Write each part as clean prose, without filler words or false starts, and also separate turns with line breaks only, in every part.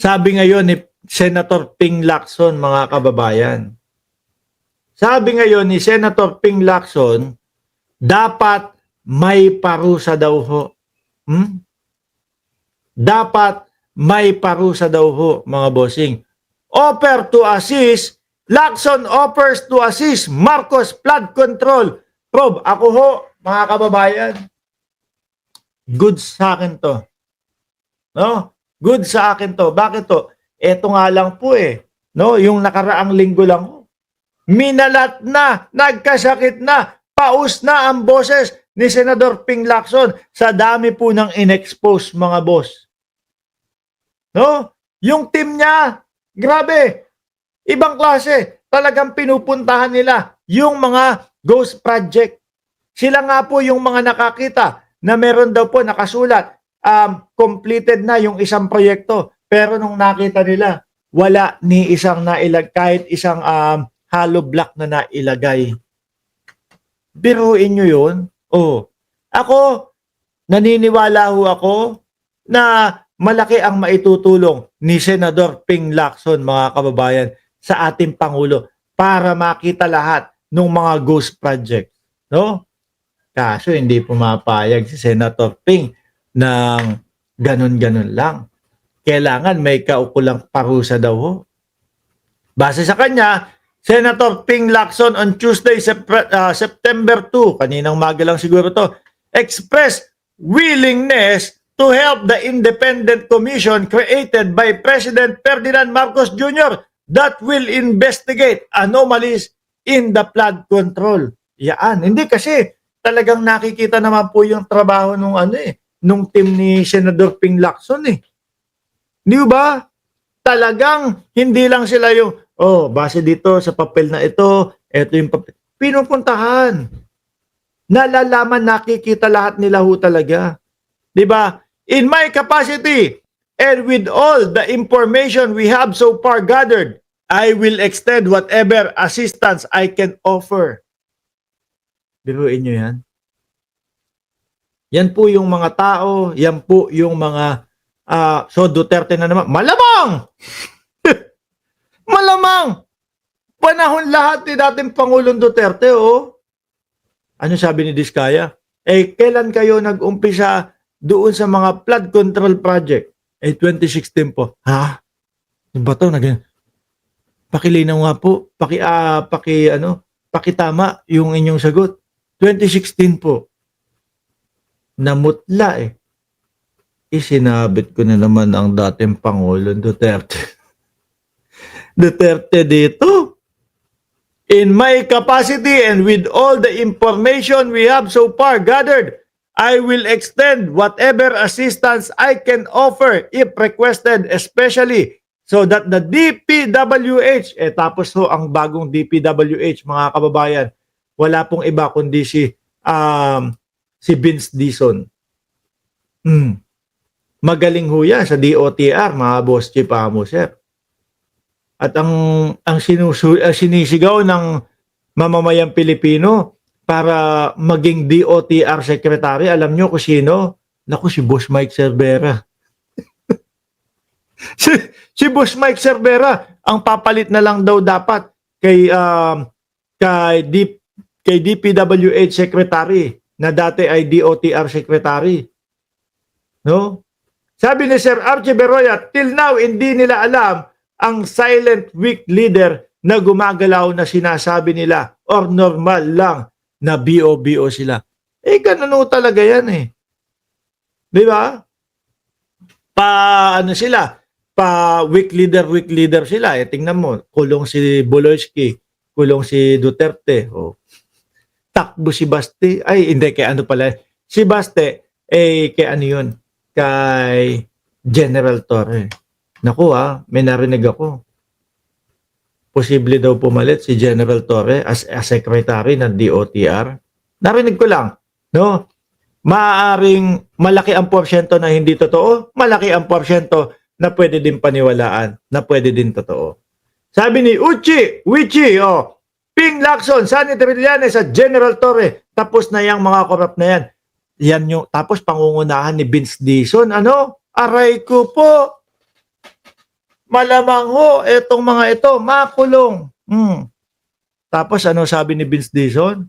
Sabi ngayon ni Senator Ping Lacson, mga kababayan. Sabi ngayon ni Senator Ping Lacson, dapat may parusa daw ho. Dapat may parusa daw ho, mga bossing. Offer to assist, Lacson offers to assist Marcos flood control. Prob, ako ho, mga kababayan, good sa akin to. No? Good sa akin to. Bakit to? Eto nga lang po no? Yung nakaraang linggo lang ho. Minalat na, nagkasakit na, paus na ang boses ni Senador Ping Lacson sa dami po ng inexpose, mga boss. No? Yung team niya, grabe, ibang klase. Talagang pinupuntahan nila yung mga ghost project. Sila nga po yung mga nakakita na meron daw po nakasulat, completed na yung isang proyekto. Pero nung nakita nila, wala ni isang kahit isang hollow block na nailagay. Biruin nyo yun? Ako, naniniwala ho ako na malaki ang maitutulong ni Senador Ping Lacson, mga kababayan, sa ating Pangulo para makita lahat ng mga ghost project. No? Kaso hindi pumapayag si Senator Ping ng ganun-ganun lang. Kailangan may kaukulang parusa daw ho. Base sa kanya, Senator Ping Lacson on Tuesday, September 2, kaninang maga lang siguro to, expressed willingness to help the independent commission created by President Ferdinand Marcos Jr. that will investigate anomalies in the flood control. Yan. Hindi kasi talagang nakikita naman po yung trabaho nung nung team ni Senador Ping Lacson Di ba? Talagang hindi lang sila yung base dito sa papel na ito yung papel. Pinupuntahan. Nalalaman, nakikita lahat nila ho talaga. Di ba? In my capacity and with all the information we have so far gathered, I will extend whatever assistance I can offer. Biruin nyo yan. Yan po yung mga tao, yan po yung mga so Duterte na naman. Malamang! Malamang! Panahon lahat ni dating Pangulong Duterte, Ano sabi ni Diskaya? Kailan kayo nag-umpisa doon sa mga flood control project? 2016 po. Ha? Yung ba ito? Pakilinaw nga po. Pakitama yung inyong sagot. 2016 po. Namutla Isinabit ko na naman ang dating Pangulong Duterte. Duterte dito. In my capacity and with all the information we have so far gathered, I will extend whatever assistance I can offer if requested, especially so that the DPWH, tapos ho ang bagong DPWH, mga kababayan, wala pong iba kundi si Vince Dizon. Magaling ho yan sa DOTR, mga boss chief sir. At ang sinisigaw ng mamamayang Pilipino para maging DOTR secretary, alam nyo kung sino? Naku, si Boss Mike Cervera. si Boss Mike Cervera, ang papalit na lang daw dapat kay DPWH secretary na dati ay DOTR secretary. No? Sabi ni Sir Archie Beroya, till now hindi nila alam ang silent weak leader na gumagalaw na sinasabi nila or normal lang na BO-BO sila. Ganun talaga yan Di ba? Weak leader sila. Tingnan mo, kulong si Boloyski, kulong si Duterte. Takbo si Baste. Hindi, kay ano pala. Si Baste, kay ano yun? Kay General Torre. Naku may narinig ako. Posible daw pumalit si General Torre as secretary ng DOTR. Narinig ko lang, no? Maaaring malaki ang porsyento na hindi totoo, malaki ang porsyento na pwede din paniwalaan, na pwede din totoo. Sabi ni Wichi, Ping Lacson, Sanitary Trillanes sa General Torre, tapos na yung mga korap na yan. Yan yung, tapos pangungunahan ni Vince Dizon, aray ko po. malamang ho, etong mga ito, makulong. Tapos ano sabi ni Vince Dizon?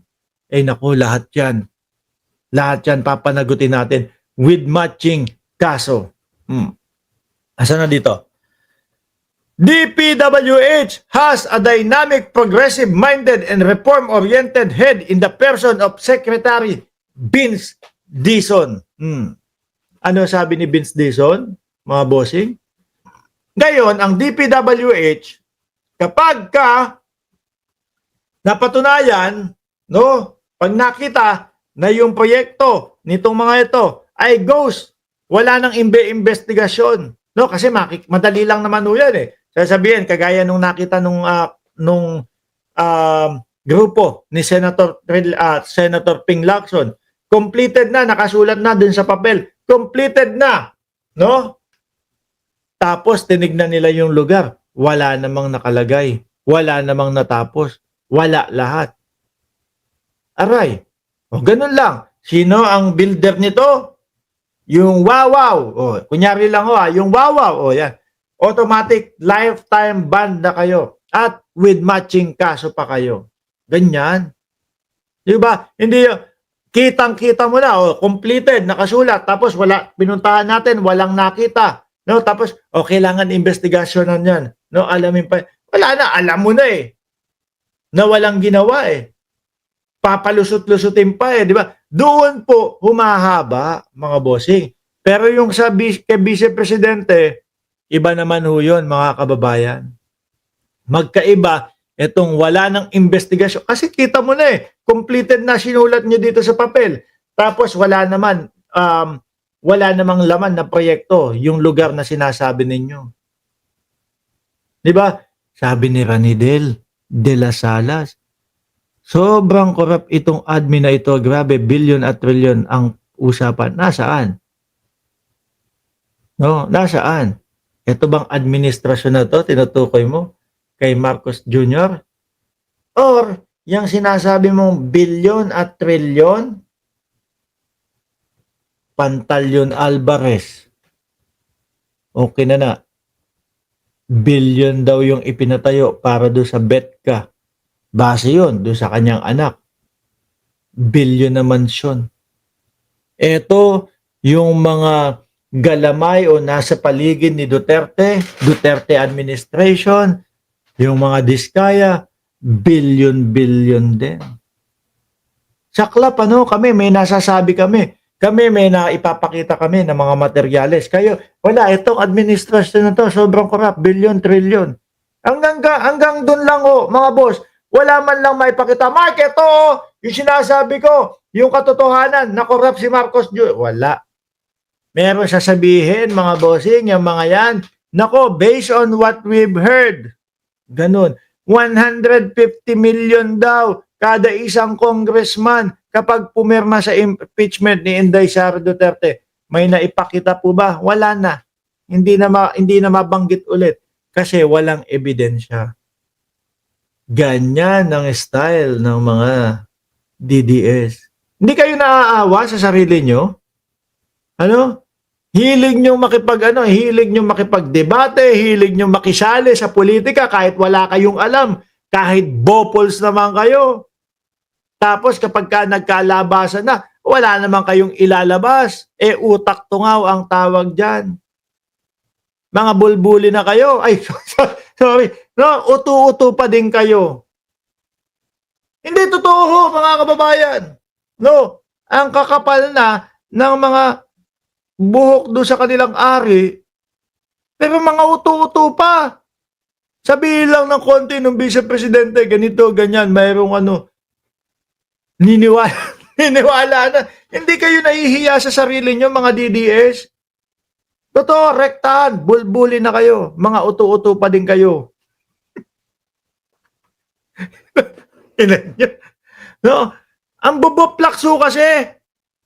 Naku, lahat yan papanagutin natin with matching kaso. Asa na dito? DPWH has a dynamic, progressive-minded, and reform-oriented head in the person of Secretary Vince Dizon. Ano sabi ni Vince Dizon, mga bossing? Ngayon, ang DPWH, kapag ka napatunayan, no, pag nakita na yung proyekto nitong mga ito ay ghost, wala nang investigasyon, no, kasi madali lang naman ho yan eh. Sasabihin, kagaya nung nakita nung grupo ni Senator Ping Lacson, completed na, nakasulat na dun sa papel, completed na, no? Tapos tinignan nila yung lugar, wala namang nakalagay, wala namang natapos, wala lahat. Aray, ganun lang. Sino ang builder nito? Yung Wawaw. Kunyari lang yung Wawaw. Yan. Automatic lifetime ban na kayo. At with matching kaso pa kayo. Ganyan. Di ba? Hindi kitang-kita mo na, completed, nakasulat, tapos wala, pinuntahan natin, walang nakita. No, tapos kailangan investigasyonan 'yan. No, alamin pa. Wala na, alam mo na eh. Na walang ginawa eh. Papalusot-lusutin pa eh, di ba? Doon po humahaba, mga bossing. Pero yung sa kay Vice Presidente, iba naman ho yun, mga kababayan. Magkaiba, itong wala ng investigasyon. Kasi kita mo na eh, completed na, sinulat nyo dito sa papel. Tapos wala namang laman na proyekto, yung lugar na sinasabi ninyo. Di ba? Sabi ni Ranidel de las Salas, sobrang corrupt itong admin na ito. Grabe, billion at trillion ang usapan. Nasaan? No, nasaan? Ito bang administrasyon na to, tinutukoy mo kay Marcos Jr.? Or, yung sinasabi mong billion at trillion, Pantaleon Alvarez. Okay na. Billion daw yung ipinatayo para do sa Betka. Base yun, do sa kanyang anak. Billion na mansyon. Ito, yung mga galamay o nasa paligid ni Duterte administration, yung mga diskaya, billion din. Saklap, kami, may nasasabi kami. Kami may naipapakita kami ng mga materyales. Kayo, wala, itong administrasyon na to, sobrang corrupt, billion, trillion. Hanggang doon lang mga boss. Wala man lang maipakita. Mark, ito yung sinasabi ko, yung katotohanan, na corrupt si Marcos Jr. Wala. Meron sasabihin, mga bossing, yung mga yan, nako, based on what we've heard, ganun, 150 million daw kada isang congressman kapag pumirma sa impeachment ni Inday Sara Duterte. May naipakita po ba? Wala na. Hindi na mabanggit ulit kasi walang ebidensya. Ganyan ang style ng mga DDS. Hindi kayo naaawa sa sarili nyo? Hilig nyo makipagdebate, hilig nyo makisali sa politika kahit wala kayong alam, kahit bopols naman kayo. Tapos kapag nagkalabasan na, wala naman kayong ilalabas. Utak tungaw ang tawag dyan. Mga bulbuli na kayo. Ay, sorry. No, utu-utu pa din kayo. Hindi totoo, mga kababayan. No, ang kakapal na ng mga buhok doon sa kanilang ari, pero mga utu-utu pa. Sabihin lang ng konti ng Vice Presidente, ganito, ganyan, mayroong niniwala na. Hindi kayo nahihiya sa sarili nyo, mga DDS. Totoo, rektahan, bulbuli na kayo. Mga utu-utu pa din kayo. No? Ang buboplakso kasi,